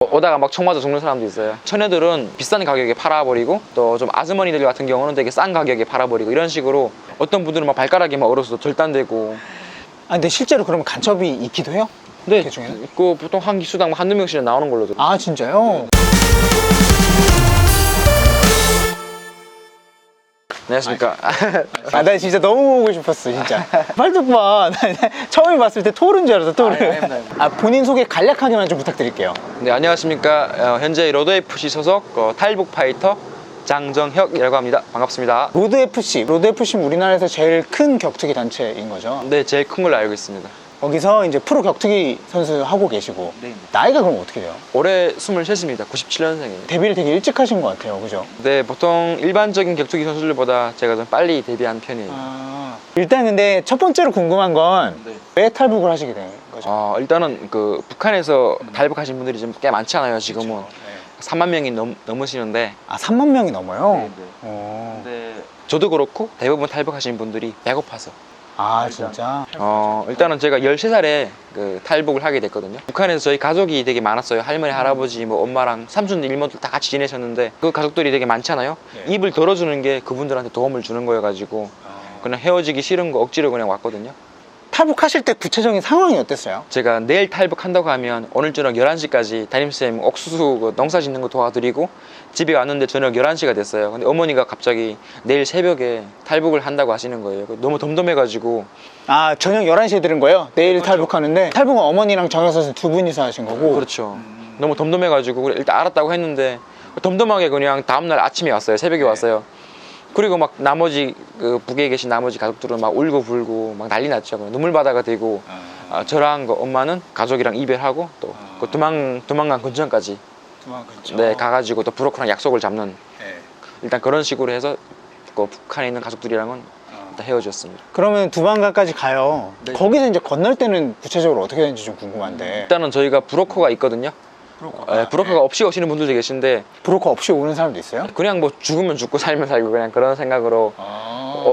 오다가 막 총 맞아 죽는 사람도 있어요. 처녀들은 비싼 가격에 팔아버리고 또 좀 아주머니들 같은 경우는 되게 싼 가격에 팔아버리고 이런 식으로 어떤 분들은 막 발가락이 막 얼어서 절단되고. 아 근데 실제로 그러면 간첩이 있기도 해요? 네, 대충에는? 그 보통 한 기수당 한두 명씩은 나오는 걸로 들어요. 아 진짜요? 안녕하십니까. 아 나 진짜 너무 보고 싶었어 진짜. 팔뚝만 처음에 봤을 때 토르인 줄 알았어 토르. 아 본인 소개 간략하게만 좀 부탁드릴게요. 네, 안녕하십니까. 현재 로드FC 소속 탈북 파이터 장정혁이라고 합니다. 반갑습니다. 로드FC는 우리나라에서 제일 큰 격투기 단체인 거죠? 네, 제일 큰 걸로 알고 있습니다. 거기서 이제 프로 격투기 선수 하고 계시고 네. 나이가 그럼 어떻게 돼요? 올해 23입니다. 97년생이에요. 데뷔를 되게 일찍 하신 것 같아요 그죠? 네, 보통 일반적인 격투기 선수들보다 제가 좀 빨리 데뷔한 편이에요. 일단 근데 첫 번째로 궁금한 건 왜 네. 탈북을 하시게 된 거죠? 일단은 그 북한에서 탈북하신 분들이 좀 꽤 많잖아요, 지금은. 네. 3만 명이 넘으시는데. 아 3만 명이 넘어요? 네. 근데 저도 그렇고 대부분 탈북하신 분들이 배고파서. 아 진짜? 일단은 제가 13살에 그 탈북을 하게 됐거든요. 북한에서 저희 가족이 되게 많았어요. 할머니, 할아버지, 뭐 엄마랑 삼촌, 이모들 다 같이 지내셨는데 그 가족들이 되게 많잖아요. 네. 입을 덜어주는 게 그분들한테 도움을 주는 거여가지고 그냥 헤어지기 싫은 거 억지로 그냥 왔거든요. 탈북하실 때 구체적인 상황이 어땠어요? 제가 내일 탈북한다고 하면 오늘 저녁 11시까지 담임쌤 옥수수 그 농사 짓는 거 도와드리고 집에 왔는데 저녁 11시가 됐어요. 근데 어머니가 갑자기 내일 새벽에 탈북을 한다고 하시는 거예요. 너무 덤덤해가지고. 아 저녁 11시에 들은 거예요? 내일 그렇죠. 탈북하는데 탈북은 어머니랑 정혁 선수 두 분이서 하신 거고 그렇죠. 너무 덤덤해가지고 일단 알았다고 했는데 덤덤하게 그냥 다음날 아침에 왔어요. 새벽에 왔어요. 그리고 막 나머지 그 북에 계신 나머지 가족들은 막 울고 불고 막 난리 났죠. 눈물바다가 되고 저랑 그 엄마는 가족이랑 이별하고 또 그 도망간 근처까지 네, 가가지고 또 브로커랑 약속을 잡는 일단 그런 식으로 해서 그 북한에 있는 가족들이랑은 일단 헤어졌습니다. 그러면 두만강까지 가요. 네. 거기서 이제 건널 때는 구체적으로 어떻게 되는지 좀 궁금한데. 일단은 저희가 브로커가 있거든요. 브로커가 없이 오시는 분들도 계신데 브로커 없이 오는 사람도 있어요? 그냥 뭐 죽으면 죽고 살면 살고 그냥 그런 생각으로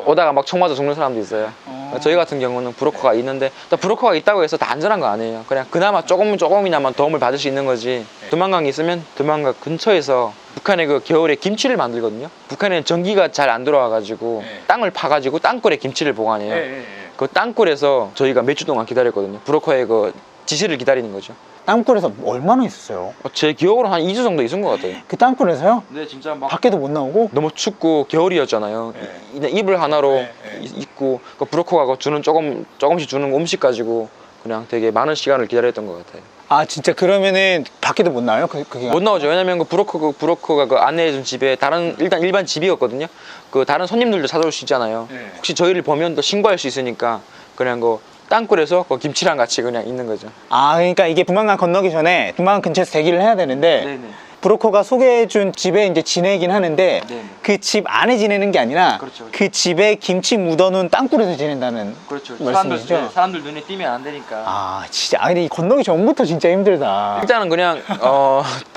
오다가 막 총 맞아 죽는 사람도 있어요. 저희 같은 경우는 브로커가 있는데 또 브로커가 있다고 해서 다 안전한 거 아니에요. 그냥 그나마 조금이나마 도움을 받을 수 있는 거지. 두만강이 있으면 두만강 근처에서 북한에 그 겨울에 김치를 만들거든요. 북한에는 전기가 잘 안 들어와가지고 땅을 파가지고 땅굴에 김치를 보관해요. 그 땅굴에서 저희가 몇 주 동안 기다렸거든요. 브로커의 그 지시를 기다리는 거죠. 땅굴에서 얼마나 있었어요? 제 기억으로 한 2주 정도 있은 것 같아요. 그 땅굴에서요? 네, 진짜 막 밖에도 못 나오고? 너무 춥고 겨울이었잖아요. 그냥 이불 하나로 입고 그 브로커가 주는 조금씩 주는 음식 가지고 그냥 되게 많은 시간을 기다렸던 것 같아요. 아 진짜 그러면은 밖에도 못 나와요? 그게 못 나오죠. 왜냐면 그 브로커가 그 안내해준 집에 일단 일반 집이었거든요. 그 다른 손님들도 찾아올 수 있잖아요. 혹시 저희를 보면 또 신고할 수 있으니까 그냥 그 땅굴에서 그 김치랑 같이 그냥 있는 거죠. 아 그러니까 이게 두만강 건너기 전에 두만강 근처에서 대기를 해야 되는데 네네. 브로커가 소개해준 집에 이제 지내긴 하는데 네네. 그 집 안에 지내는 게 아니라 그렇죠. 그 집에 김치 묻어놓은 땅굴에서 지낸다는 그렇죠. 말씀이시죠? 사람들 눈에 띄면 안 되니까. 아 진짜 근데 이 건너기 전부터 진짜 힘들다. 일단은 그냥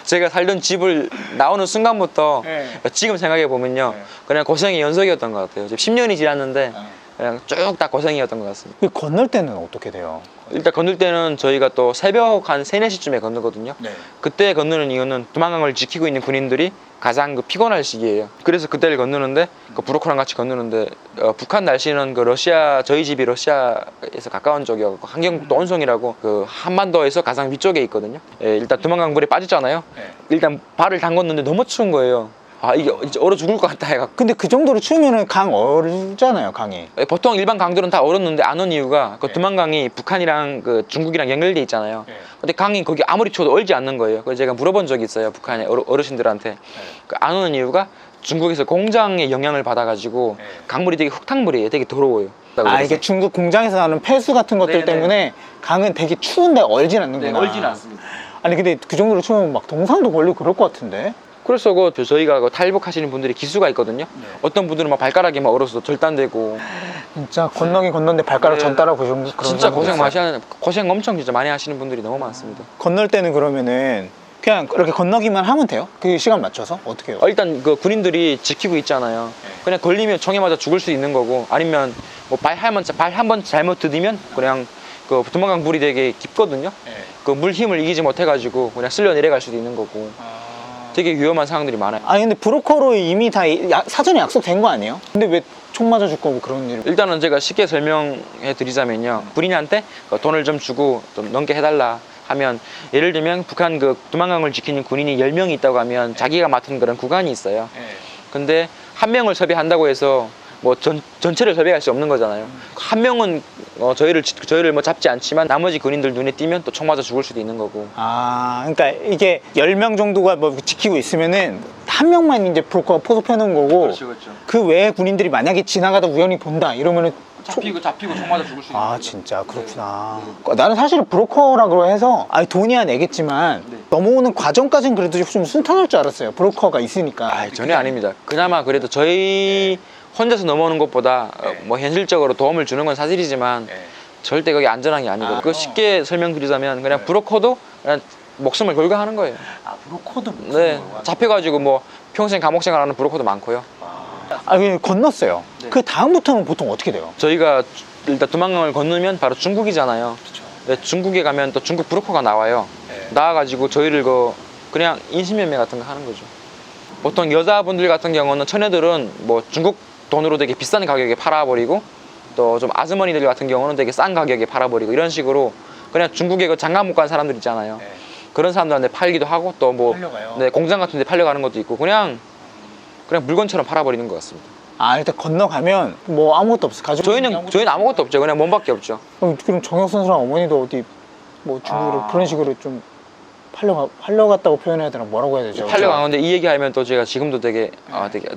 제가 살던 집을 나오는 순간부터 지금 생각해 보면요, 그냥 고생의 연속이었던 것 같아요. 지금 10년이 지났는데 그냥 쭉 다 고생이었던 것 같습니다. 그 건널 때는 어떻게 돼요? 일단 건널 때는 저희가 또 새벽 한 3, 4시쯤에 건너거든요. 그때 건너는 이유는 두만강을 지키고 있는 군인들이 가장 그 피곤할 시기예요. 그래서 그때를 건너는데 그 브로커랑 같이 건너는데 북한 날씨는 그 저희 집이 러시아에서 가까운 쪽이어서 한경북도 온송이라고 그 한반도에서 가장 위쪽에 있거든요. 일단 두만강 물에 빠졌잖아요. 일단 발을 담궜는데 너무 추운 거예요. 이게 이제 얼어 죽을 것 같다 해가. 근데 그 정도로 추우면은 강 얼잖아요 강이. 보통 일반 강들은 다 얼었는데 안 온 이유가 그 두만강이 북한이랑 그 중국이랑 연결돼 있잖아요. 근데 강이 거기 아무리 추워도 얼지 않는 거예요. 그래서 제가 물어본 적이 있어요, 북한의 어르신들한테. 안 오는 이유가 중국에서 공장의 영향을 받아가지고 강물이 되게 흙탕물이에요. 되게 더러워요. 이게 중국 공장에서 나는 폐수 같은 것들 네네. 때문에 강은 되게 추운데 얼진 않는구나. 네, 얼지는 않습니다. 아니 근데 그 정도로 추우면 막 동상도 걸리고 그럴 것 같은데. 그래서 저희가 탈북하시는 분들이 기수가 있거든요. 어떤 분들은 막 발가락이 막 얼어서 절단되고. 진짜 건너긴 건너는데 발가락 전 따라 그런 진짜 고생 엄청 진짜 많이 하시는 분들이 너무 많습니다. 건널 때는 그러면은 그냥 이렇게 건너기만 하면 돼요? 그 시간 맞춰서 어떻게 해요? 일단 그 군인들이 지키고 있잖아요. 그냥 걸리면 총에 맞아 죽을 수 있는 거고, 아니면 뭐 발 한 번 잘못 디디면 그냥 그 두만강 물이 되게 깊거든요. 네. 그 물 힘을 이기지 못해가지고 그냥 쓸려 내려갈 수도 있는 거고 되게 위험한 상황들이 많아요. 아니 근데 브로커로 이미 다 사전에 약속된 거 아니에요? 근데 왜 총 맞아 죽고 뭐 그런 일? 일단은 제가 쉽게 설명해 드리자면요. 군인한테 돈을 좀 주고 좀 넘게 해달라 하면, 예를 들면 북한 그 두만강을 지키는 군인이 10명이 있다고 하면 자기가 맡은 그런 구간이 있어요. 근데 한 명을 섭외한다고 해서 뭐 전체를 섭외할 수 없는 거잖아요. 한 명은 저희를 뭐 잡지 않지만 나머지 군인들 눈에 띄면 또 총 맞아 죽을 수도 있는 거고. 아, 그러니까 이게 10명 정도가 뭐 지키고 있으면은 한 명만 이제 브로커가 포섭해 놓은 거고, 그렇죠. 그 외에 군인들이 만약에 지나가다 우연히 본다 이러면은 잡히고 총 맞아 죽을 수 있는 아 거죠. 진짜 그렇구나. 나는 사실 브로커라고 해서 아니 돈이야 내겠지만 네. 넘어오는 과정까지는 그래도 좀 순탄할 줄 알았어요. 브로커가 있으니까. 아, 전혀 아닙니다. 그나마 그래도 저희 혼자서 넘어오는 것보다 뭐 현실적으로 도움을 주는 건 사실이지만 절대 그게 안전한 게 아니고, 그 쉽게 설명드리자면 그냥 브로커도 그냥 목숨을 걸고 하는 거예요. 아 브로커도 네, 잡혀가지고 뭐 평생 감옥 생활하는 브로커도 많고요. 아, 건넜어요. 네. 그 다음부터는 보통 어떻게 돼요? 저희가 일단 두만강을 건너면 바로 중국이잖아요. 네, 중국에 가면 또 중국 브로커가 나와요. 나와가지고 저희를 그냥 인신매매 같은 거 하는 거죠. 보통 여자분들 같은 경우는, 처녀들은 뭐 중국 돈으로 되게 비싼 가격에 팔아버리고, 또 좀 아주머니들 같은 경우는 되게 싼 가격에 팔아버리고, 이런 식으로 그냥 중국에 그 장가 못 간 사람들 있잖아요. 그런 사람들한테 팔기도 하고, 또 뭐 네, 공장 같은 데 팔려가는 것도 있고, 그냥 물건처럼 팔아버리는 것 같습니다. 아 일단 건너가면 뭐 아무것도 없어. 가지고 저희는 아무것도 없죠. 그냥 몸밖에 없죠. 그럼 정혁 선수랑 어머니도 어디 뭐 중국으로 그런 식으로 좀 팔려갔다고 표현해야 되나, 뭐라고 해야 되죠? 팔려가는데 이 얘기하면 또 제가 지금도 되게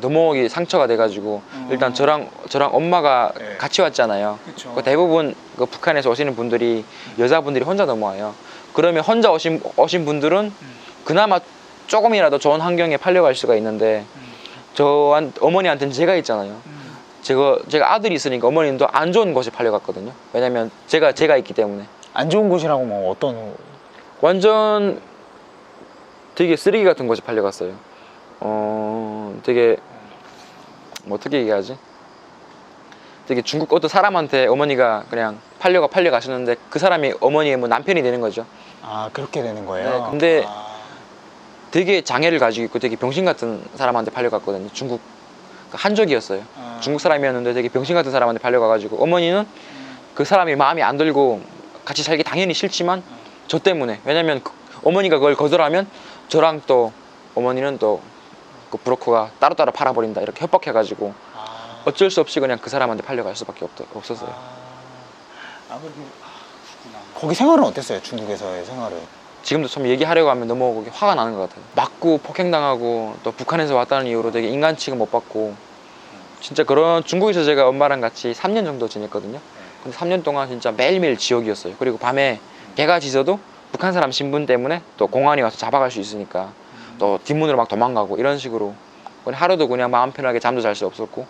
너무 상처가 돼가지고, 일단 저랑 엄마가 같이 왔잖아요. 그쵸. 그 대부분 그 북한에서 오시는 분들이 여자분들이 혼자 넘어와요. 그러면 혼자 오신 분들은 그나마 조금이라도 좋은 환경에 팔려갈 수가 있는데, 어머니한테는 제가 있잖아요. 제가 아들이 있으니까 어머님도 안 좋은 곳에 팔려갔거든요. 왜냐면 제가 있기 때문에. 안 좋은 곳이라고 뭐 어떤? 완전 되게 쓰레기 같은 곳에 팔려갔어요. 되게 뭐 어떻게 얘기하지? 되게 중국 어떤 사람한테 어머니가 그냥 팔려가시는데, 그 사람이 어머니의 뭐 남편이 되는 거죠. 아 그렇게 되는 거예요? 네, 근데 되게 장애를 가지고 있고 되게 병신 같은 사람한테 팔려갔거든요. 중국 한족이었어요. 중국 사람이었는데 되게 병신 같은 사람한테 팔려가가지고, 어머니는 그 사람이 마음에 안 들고 같이 살기 당연히 싫지만 저 때문에, 왜냐면 어머니가 그걸 거절하면 저랑 또 어머니는 또 그 브로커가 따로따로 팔아버린다 이렇게 협박해가지고 어쩔 수 없이 그냥 그 사람한테 팔려갈 수밖에 없었어요. 거기 생활은 어땠어요? 중국에서의 생활은? 지금도 참 얘기하려고 하면 너무 화가 나는 것 같아요. 맞고 폭행당하고, 또 북한에서 왔다는 이유로 되게 인간 취급 못 받고, 진짜 그런, 중국에서 제가 엄마랑 같이 3년 정도 지냈거든요. 근데 3년 동안 진짜 매일매일 지옥이었어요. 그리고 밤에 개가 짖어도 북한 사람 신분 때문에 또 공안이 와서 잡아갈 수 있으니까 또 뒷문으로 막 도망가고, 이런 식으로 하루도 그냥 마음 편하게 잠도 잘 수 없었고,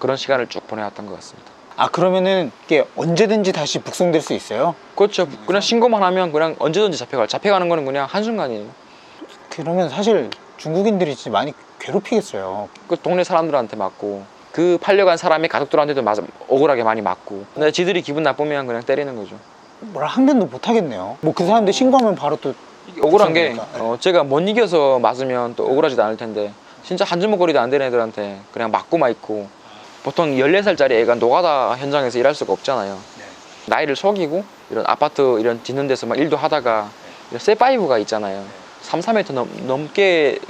그런 시간을 쭉 보내왔던 것 같습니다. 아 그러면은 이게 언제든지 다시 북송될 수 있어요? 그렇죠. 그냥 신고만 하면 그냥 언제든지 잡혀가는 거는 그냥 한순간이에요. 그러면 사실 중국인들이 진짜 많이 괴롭히겠어요. 그 동네 사람들한테 맞고, 그 팔려간 사람의 가족들한테도 억울하게 많이 맞고, 근데 지들이 기분 나쁘면 그냥 때리는 거죠. 뭐라 항변도 못 하겠네요. 뭐 그 사람들 신고하면 바로 또 억울한 게 그러니까. 제가 못 이겨서 맞으면 또 억울하지도 않을 텐데, 진짜 한 주먹거리도 안 되는 애들한테 그냥 맞고만 있고, 보통 14살짜리 애가 노가다 현장에서 일할 수가 없잖아요. 나이를 속이고 이런 아파트 이런 짓는 데서 막 일도 하다가, 이런 쇠파이브가 있잖아요. 3m 넘게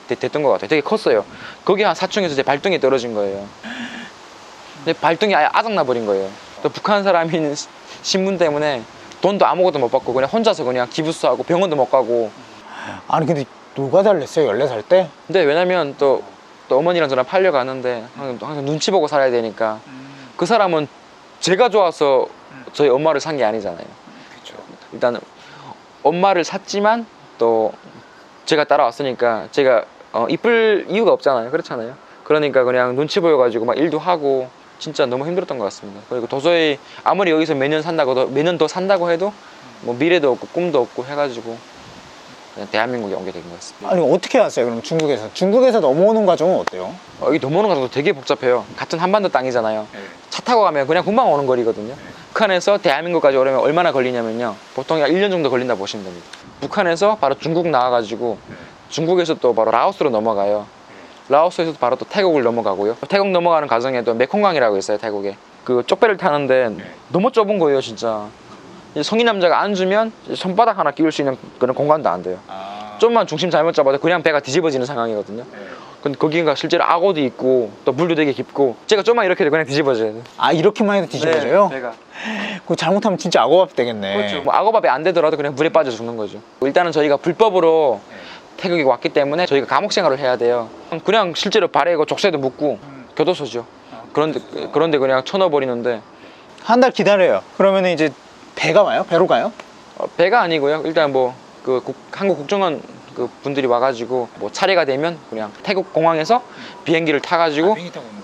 됐던 것 같아요. 되게 컸어요. 거기 한 4층에서 제 발등에 떨어진 거예요. 근데 발등이 아예 아작나 버린 거예요. 또 북한 사람인 신분 때문에 돈도 아무것도 못 받고 그냥 혼자서 그냥 기부스하고 병원도 못 가고. 아니 근데 노가다를 냈어요? 14살 때? 근데 왜냐면 또 어머니랑 저랑 팔려가는데 항상 눈치 보고 살아야 되니까, 그 사람은 제가 좋아서 저희 엄마를 산 게 아니잖아요. 일단은 엄마를 샀지만 또 제가 따라왔으니까 제가 이쁠 이유가 없잖아요. 그렇잖아요. 그러니까 그냥 눈치 보여가지고 막 일도 하고, 진짜 너무 힘들었던 것 같습니다. 그리고 도저히 아무리 여기서 몇 년 더 산다고 해도 뭐 미래도 없고 꿈도 없고 해가지고 그냥 대한민국에 오게 된 것 같습니다. 아니 어떻게 왔어요 그럼 중국에서 넘어오는 과정은 어때요? 여기 넘어오는 과정도 되게 복잡해요. 같은 한반도 땅이잖아요. 차 타고 가면 그냥 금방 오는 거리거든요. 북한에서 대한민국까지 오려면 얼마나 걸리냐면요. 보통 약 1년 정도 걸린다 보시면 됩니다. 북한에서 바로 중국 나와가지고 중국에서 또 바로 라오스로 넘어가요. 라오스에서 바로 또 태국을 넘어가고요. 태국 넘어가는 과정에도 메콩강이라고 있어요, 태국에. 그 쪽배를 타는데 너무 좁은 거예요, 진짜. 이제 성인 남자가 앉으면 이제 손바닥 하나 끼울 수 있는 그런 공간도 안 돼요. 좀만 중심 잘못 잡아도 그냥 배가 뒤집어지는 상황이거든요. 근데 거기가 실제로 악어도 있고 또 물도 되게 깊고 제가 좀만 이렇게 해도 그냥 뒤집어져요. 아, 이렇게만 해도 뒤집어져요? 네, 배가. 그거 잘못하면 진짜 악어밥 되겠네. 그렇죠. 뭐 악어밥이 안 되더라도 그냥 물에 빠져 죽는 거죠. 일단은 저희가 불법으로 태국에 왔기 때문에 저희가 감옥 생활을 해야 돼요. 그냥 실제로 발에 이거 족쇄도 묶고 교도소죠. 그런데 그냥 쳐넣어버리는데 한 달 기다려요. 그러면 이제 배가 와요? 배로 가요? 배가 아니고요. 일단 뭐 그 한국 국정원 그 분들이 와가지고 뭐 차례가 되면 그냥 태국 공항에서 비행기를 타가지고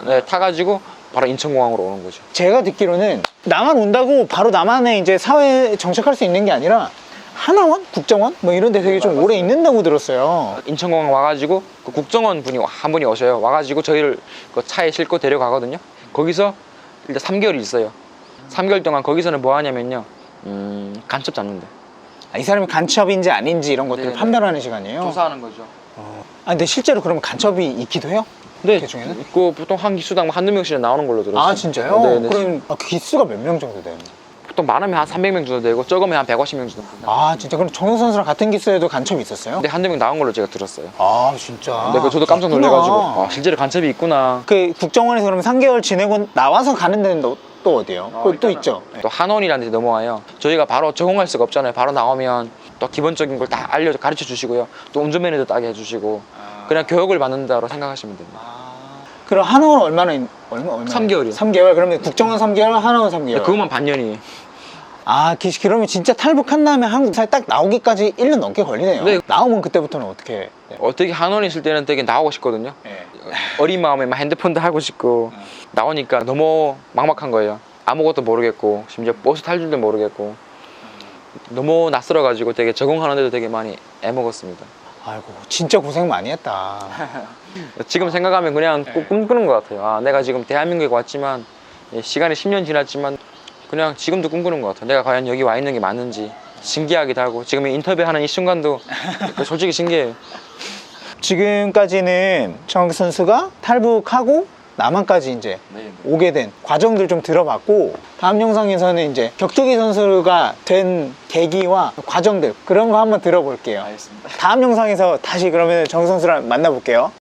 네, 타가지고 바로 인천공항으로 오는 거죠. 제가 듣기로는 남한 온다고 바로 남한에 이제 사회에 정착할 수 있는 게 아니라 하나원? 국정원? 뭐 이런 데 되게 좀 오래 있는다고 들었어요. 인천공항 와가지고 그 국정원 분이 한 분이 오셔요. 와가지고 저희를 그 차에 싣고 데려가거든요. 거기서 일단 3개월 있어요. 3개월 동안 거기서는 뭐 하냐면요. 간첩 잡는데. 아, 이 사람이 간첩인지 아닌지 이런 것들을 네네. 판별하는 시간이에요? 조사하는 거죠. 아, 근데 실제로 그러면 간첩이 있기도 해요? 네, 대중에는? 그 보통 한 기수당 한두 명씩 나오는 걸로 들었어요. 아, 진짜요? 네네. 그럼 기수가 몇 명 정도 돼요? 보통 많으면 한 300명 정도 되고 적으면 한 150명 정도. 아, 진짜? 그럼 정우 선수랑 같은 기수에도 간첩이 있었어요? 근데 한두 명 나온 걸로 제가 들었어요. 아, 진짜? 근데 그 저도 깜짝 있구나. 놀래가지고 아, 실제로 간첩이 있구나. 그 국정원에서 그러면 3개월 지내고 나와서 가는 데는 또 어디예요? 그거 또 있죠? 네. 또 한원이라는 데 넘어와요. 저희가 바로 적응할 수가 없잖아요. 바로 나오면 또 기본적인 걸 다 가르쳐 주시고요. 또 운전면허도 따게 해주시고 그냥 교육을 받는다고 생각하시면 됩니다. 그럼 한원은 얼마나? 3개월이요. 3개월? 그러면 국정원 3개월, 한원 3개월? 그것만 반년이에요. 아, 그러면 진짜 탈북한 다음에 한국 사회 딱 나오기까지 1년 넘게 걸리네요. 네. 나오면 그때부터는 어떻게? 네. 어떻게 한원에 있을 때는 되게 나오고 싶거든요. 네. 어린 마음에 막 핸드폰도 하고 싶고 나오니까 너무 막막한 거예요. 아무것도 모르겠고 심지어 버스 탈 줄도 모르겠고 너무 낯설어가지고 되게 적응하는데도 되게 많이 애먹었습니다. 아이고, 진짜 고생 많이 했다. 지금 생각하면 그냥 꼭 꿈꾸는 것 같아요. 아, 내가 지금 대한민국에 왔지만 시간이 10년 지났지만 그냥 지금도 꿈꾸는 것 같아요. 내가 과연 여기 와 있는 게 맞는지 신기하기도 하고 지금 인터뷰하는 이 순간도 솔직히 신기해요. 지금까지는 정우 선수가 탈북하고 남한까지 이제 오게 된 과정들 좀 들어봤고 다음 영상에서는 이제 격투기 선수가 된 계기와 과정들 그런 거 한번 들어볼게요. 알겠습니다. 다음 영상에서 다시 그러면 정우 선수랑 만나볼게요.